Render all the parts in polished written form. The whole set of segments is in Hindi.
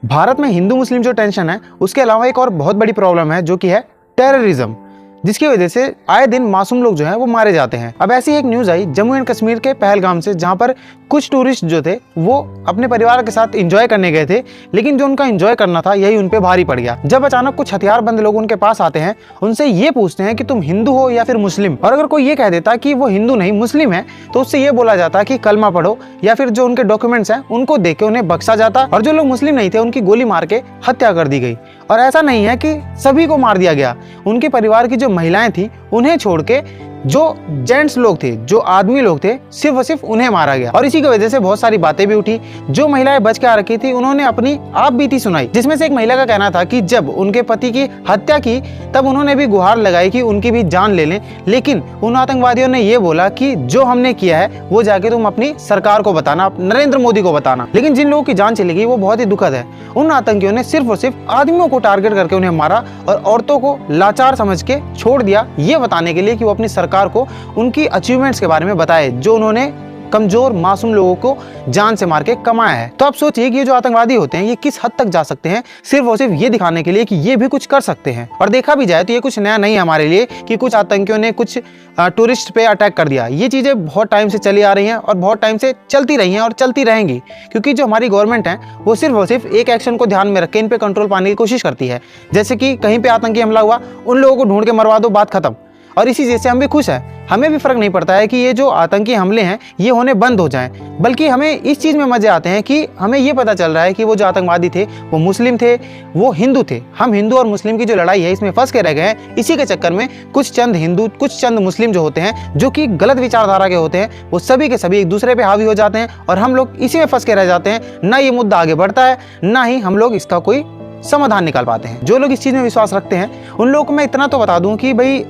भारत में हिंदू मुस्लिम जो टेंशन है उसके अलावा एक और बहुत बड़ी प्रॉब्लम है जो कि है टेररिज्म, जिसकी वजह से आए दिन मासूम लोग जो हैं वो मारे जाते हैं। अब ऐसी एक news I Jammu and Kashmir के पहलगाम से, जहां पर कुछ टूरिस्ट जो थे वो अपने परिवार के साथ एंजॉय करने गए थे, लेकिन जो उनका एंजॉय करना था यही उन पे भारी पड़ गया। जब अचानक कुछ हथियारबंद लोग उनके पास आते हैं, उनसे ये पूछते हैं कि तुम हिंदू हो या फिर मुस्लिम, और अगर कोई ये कह देता कि वो हिंदू नहीं मुस्लिम है तो उससे ये बोला जाता कि कलमा पढ़ो, या फिर जो उनके डॉक्यूमेंट्स हैं उनको देख के उन्हें बख्शा जाता, और जो लोग मुस्लिम नहीं थे उनकी गोली मार के हत्या कर दी गई। और ऐसा नहीं है कि सभी को मार दिया गया, उनके परिवार की जो महिलाएं थी उन्हें छोड़ के जो जेंट्स लोग थे, जो आदमी लोग थे, सिर्फ और सिर्फ उन्हें मारा गया। और इसी की वजह से बहुत सारी बातें भी उठी। जो महिलाएं बच के आ रखी थी उन्होंने अपनी आप बीती सुनाई, जिसमें से एक महिला का कहना था कि जब उनके पति की हत्या की तब उन्होंने भी गुहार लगाई कि उनकी भी जान ले लें, लेकिन उन आतंकवादियों ने ये बोला कि जो हमने किया है वो जाके तुम अपनी सरकार को बताना, नरेंद्र मोदी को बताना। लेकिन जिन लोगों की जान चली गई वो बहुत ही दुखद है। उन आतंकियों ने सिर्फ और सिर्फ आदमियों को टारगेट करके उन्हें मारा और औरतों को लाचार समझ के छोड़ दिया, ये बताने के लिए कि वो अपनी सरकार को उनकी अचीवमेंट्स के बारे में बताए जो उन्होंने कमजोर मासूम लोगों को जान से मार के कमाया है। तो आप सोचिए कि ये जो आतंकवादी होते हैं ये किस हद तक जा सकते हैं, सिर्फ और सिर्फ ये दिखाने के लिए कि ये भी कुछ कर सकते हैं। और देखा भी जाए तो ये कुछ नया नहीं है हमारे लिए कि कुछ आतंकियों ने कुछ टूरिस्ट पे अटैक कर दिया। ये चीजें बहुत टाइम से चली आ रही हैं और बहुत टाइम से चलती रही हैं और चलती रहेंगी, क्योंकि जो हमारी गवर्नमेंट है वो सिर्फ और सिर्फ एक एक्शन को ध्यान में रख के इन पे कंट्रोल पाने की कोशिश करती है। जैसे कि कहीं पे आतंकी हमला हुआ, उन लोगों को ढूंढ के मरवा दो, बात खत्म। और इसी चीज से हम भी खुश हैं, हमें भी फर्क नहीं पड़ता है कि ये जो आतंकी हमले हैं ये होने बंद हो जाएं, बल्कि हमें इस चीज में मजे आते हैं कि हमें ये पता चल रहा है कि वो जो आतंकवादी थे वो मुस्लिम थे, वो हिंदू थे। हम हिंदू और मुस्लिम की जो लड़ाई है इसमें फंस के रह गए हैं। इसी के चक्कर में कुछ चंद हिंदू, कुछ चंद मुस्लिम जो होते हैं, जो कि गलत विचारधारा के होते हैं, वो सभी के सभी एक दूसरे पे हावी हो जाते हैं और हम लोग इसी में फंस के रह जाते हैं। ना ये मुद्दा आगे बढ़ता है, ना ही हम लोग इसका कोई समाधान निकाल पाते हैं। जो लोग इस चीज में विश्वास रखते हैं उन लोगों को मैं इतना तो बता दूं कि भाई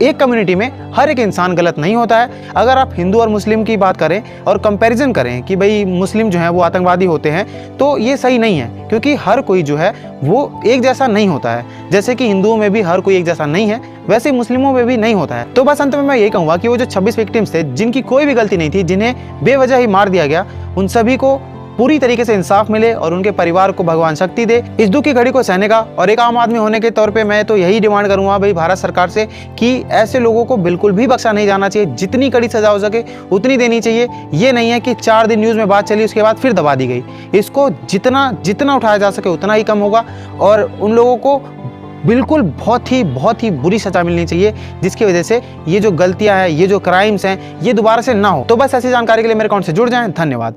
एक कम्युनिटी में हर एक इंसान गलत नहीं होता है। अगर आप हिंदू और मुस्लिम की बात करें और कंपैरिजन करें कि भाई मुस्लिम जो है वो आतंकवादी होते हैं, तो ये सही नहीं है, क्योंकि हर कोई जो है वो एक जैसा नहीं होता है। जैसे कि हिंदुओं में भी हर कोई एक जैसा नहीं है, वैसे मुस्लिमों में भी नहीं होता है। तो बस अंत में मैं यही कहूँगा कि वो जो 26 विक्टिम्स थे जिनकी कोई भी गलती नहीं थी, जिन्हें बेवजह ही मार दिया गया, उन सभी को पूरी तरीके से इंसाफ मिले और उनके परिवार को भगवान शक्ति दे इस दुख की घड़ी को सहने का। और एक आम आदमी होने के तौर पे मैं तो यही डिमांड करूंगा भाई भारत सरकार से कि ऐसे लोगों को बिल्कुल भी बख्शा नहीं जाना चाहिए। जितनी कड़ी सजा हो सके उतनी देनी चाहिए। ये नहीं है कि 4 दिन न्यूज़ में बात चली उसके बाद फिर दबा दी गई। इसको जितना जितना उठाया जा सके उतना ही कम होगा और उन लोगों को बिल्कुल बहुत ही बुरी सजा मिलनी चाहिए, जिसकी वजह से ये जो गलतियां हैं, ये जो क्राइम्स हैं, ये दोबारा से ना हो। तो बस ऐसी जानकारी के लिए मेरे अकाउंट से जुड़ जाएं। धन्यवाद।